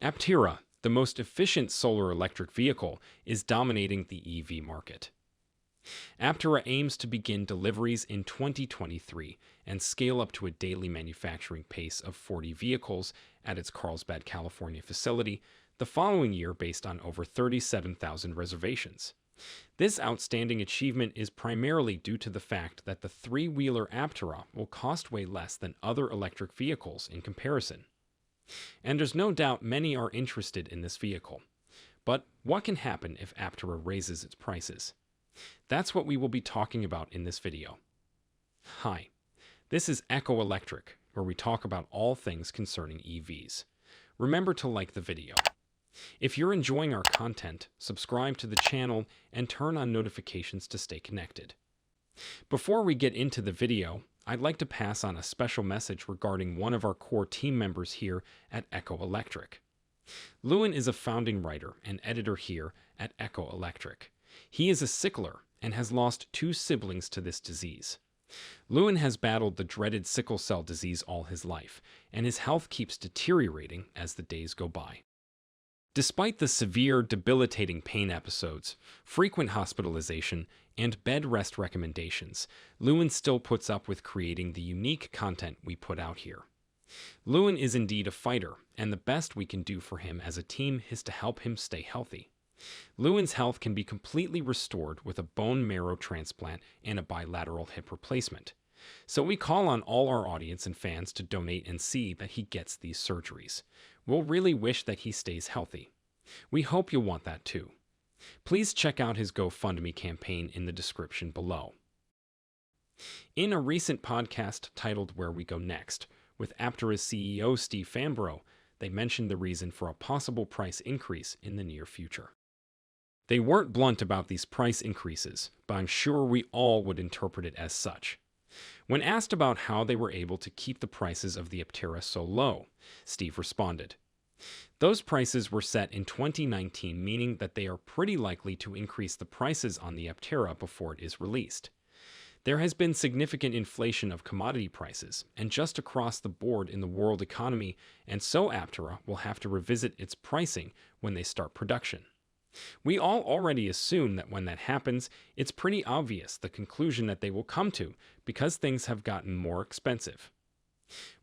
Aptera, the most efficient solar electric vehicle, is dominating the EV market. Aptera aims to begin deliveries in 2023 and scale up to a daily manufacturing pace of 40 vehicles at its Carlsbad, California facility the following year based on over 37,000 reservations. This outstanding achievement is primarily due to the fact that the three-wheeler Aptera will cost way less than other electric vehicles in comparison. And there's no doubt many are interested in this vehicle. But what can happen if Aptera raises its prices? That's what we will be talking about in this video. Hi, this is Echo Electric, where we talk about all things concerning EVs. Remember to like the video. If you're enjoying our content, subscribe to the channel and turn on notifications to stay connected. Before we get into the video, I'd like to pass on a special message regarding one of our core team members here at Echo Electric. Lewin is a founding writer and editor here at Echo Electric. He is a sickler and has lost 2 siblings to this disease. Lewin has battled the dreaded sickle cell disease all his life, and his health keeps deteriorating as the days go by. Despite the severe, debilitating pain episodes, frequent hospitalization, and bed rest recommendations, Lewin still puts up with creating the unique content we put out here. Lewin is indeed a fighter, and the best we can do for him as a team is to help him stay healthy. Lewin's health can be completely restored with a bone marrow transplant and a bilateral hip replacement. So we call on all our audience and fans to donate and see that he gets these surgeries. We'll really wish that he stays healthy. We hope you'll want that too. Please check out his GoFundMe campaign in the description below. In a recent podcast titled Where We Go Next, with Aptera's CEO Steve Fambro, they mentioned the reason for a possible price increase in the near future. They weren't blunt about these price increases, but I'm sure we all would interpret it as such. When asked about how they were able to keep the prices of the Aptera so low, Steve responded, "Those prices were set in 2019, meaning that they are pretty likely to increase the prices on the Aptera before it is released. There has been significant inflation of commodity prices, and just across the board in the world economy, and so Aptera will have to revisit its pricing when they start production. We all already assume that when that happens, it's pretty obvious the conclusion that they will come to, because things have gotten more expensive."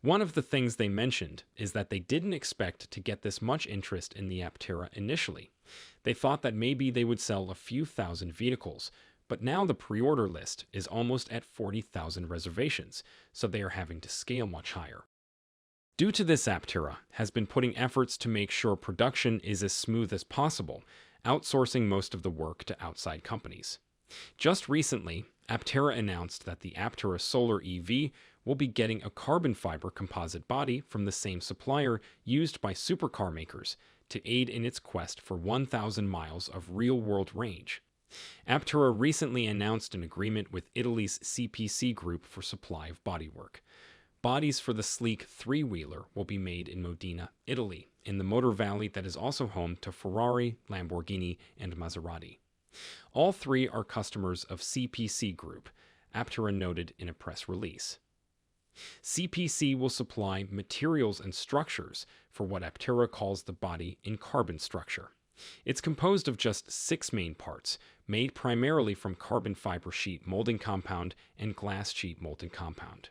One of the things they mentioned is that they didn't expect to get this much interest in the Aptera initially. They thought that maybe they would sell a few thousand vehicles, but now the pre-order list is almost at 40,000 reservations, so they are having to scale much higher. Due to this, Aptera has been putting efforts to make sure production is as smooth as possible, outsourcing most of the work to outside companies. Just recently, Aptera announced that the Aptera Solar EV will be getting a carbon fiber composite body from the same supplier used by supercar makers to aid in its quest for 1,000 miles of real-world range. Aptera recently announced an agreement with Italy's CPC Group for supply of bodywork. Bodies for the sleek three-wheeler will be made in Modena, Italy, in the Motor Valley that is also home to Ferrari, Lamborghini, and Maserati. All three are customers of CPC Group, Aptera noted in a press release. CPC will supply materials and structures for what Aptera calls the body in carbon structure. It's composed of just 6 main parts, made primarily from carbon fiber sheet molding compound and glass sheet molding compound.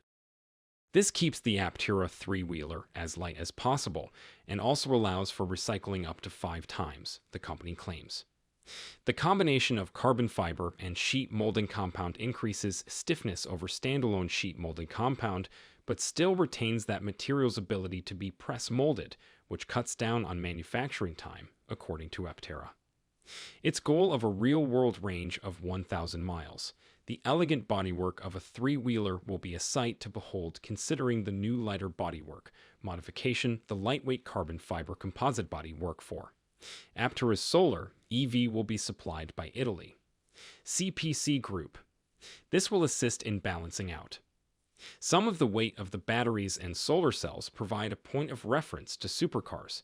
This keeps the Aptera three-wheeler as light as possible and also allows for recycling up to 5 times, the company claims. The combination of carbon fiber and sheet molding compound increases stiffness over standalone sheet molding compound, but still retains that material's ability to be press molded, which cuts down on manufacturing time, according to Aptera. Its goal of a real-world range of 1,000 miles. The elegant bodywork of a three-wheeler will be a sight to behold considering the new lighter bodywork modification the lightweight carbon fiber composite body work for. Aptera's Solar EV will be supplied by Italy. CPC Group. This will assist in balancing out. Some of the weight of the batteries and solar cells provide a point of reference to supercars.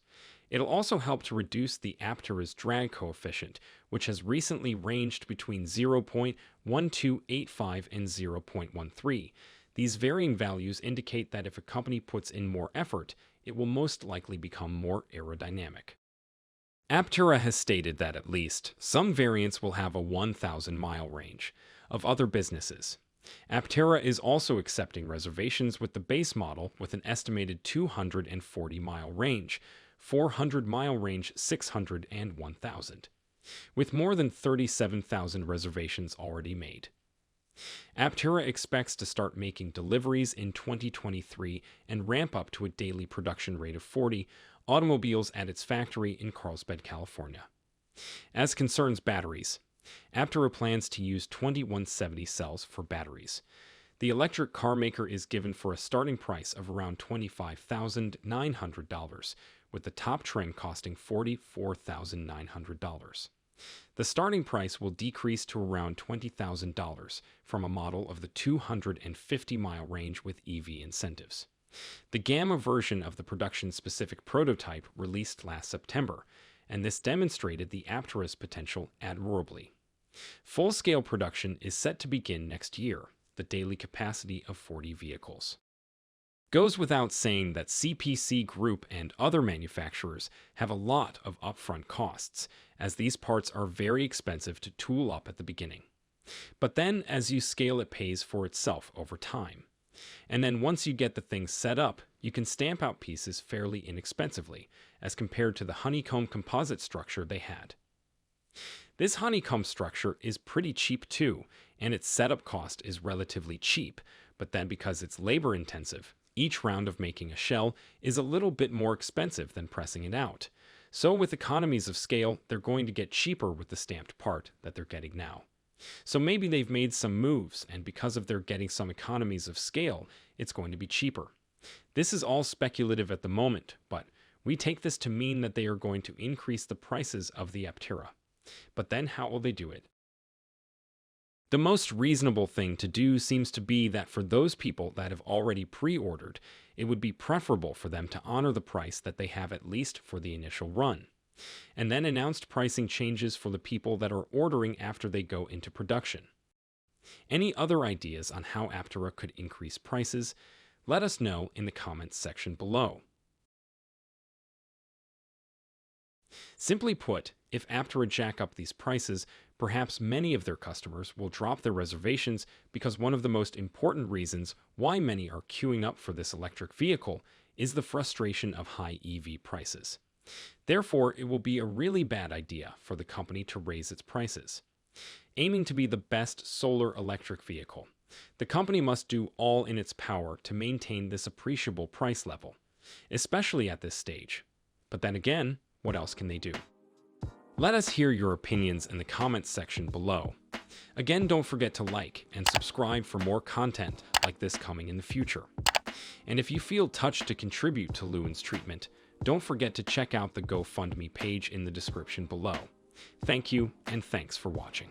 It'll also help to reduce the Aptera's drag coefficient, which has recently ranged between 0.1285 and 0.13. These varying values indicate that if a company puts in more effort, it will most likely become more aerodynamic. Aptera has stated that at least some variants will have a 1,000-mile range. Of other businesses, Aptera is also accepting reservations with the base model with an estimated 240-mile range, 400-mile range, 600, and 1,000, with more than 37,000 reservations already made. Aptera expects to start making deliveries in 2023 and ramp up to a daily production rate of 40 automobiles at its factory in Carlsbad, California. As concerns batteries, Aptera plans to use 2170 cells for batteries. The electric car maker is given for a starting price of around $25,900, with the top trim costing $44,900. The starting price will decrease to around $20,000 from a model of the 250-mile range with EV incentives. The Gamma version of the production-specific prototype released last September, and this demonstrated the Aptera's potential admirably. Full-scale production is set to begin next year, the daily capacity of 40 vehicles. Goes without saying that CPC Group and other manufacturers have a lot of upfront costs, as these parts are very expensive to tool up at the beginning. But then, as you scale, it pays for itself over time. And then once you get the thing set up, you can stamp out pieces fairly inexpensively, as compared to the honeycomb composite structure they had. This honeycomb structure is pretty cheap too, and its setup cost is relatively cheap, but then because it's labor intensive, each round of making a shell is a little bit more expensive than pressing it out. So with economies of scale, they're going to get cheaper with the stamped part that they're getting now. So maybe they've made some moves, and because of their getting some economies of scale, it's going to be cheaper. This is all speculative at the moment, but we take this to mean that they are going to increase the prices of the Aptera. But then how will they do it? The most reasonable thing to do seems to be that for those people that have already pre-ordered, it would be preferable for them to honor the price that they have at least for the initial run, and then announced pricing changes for the people that are ordering after they go into production. Any other ideas on how Aptera could increase prices? Let us know in the comments section below. Simply put, if Aptera jack up these prices, perhaps many of their customers will drop their reservations, because one of the most important reasons why many are queuing up for this electric vehicle is the frustration of high EV prices. Therefore, it will be a really bad idea for the company to raise its prices. Aiming to be the best solar electric vehicle, the company must do all in its power to maintain this appreciable price level, especially at this stage. But then again, what else can they do? Let us hear your opinions in the comments section below. Again, don't forget to like and subscribe for more content like this coming in the future. And if you feel touched to contribute to Lewin's treatment, don't forget to check out the GoFundMe page in the description below. Thank you, and thanks for watching.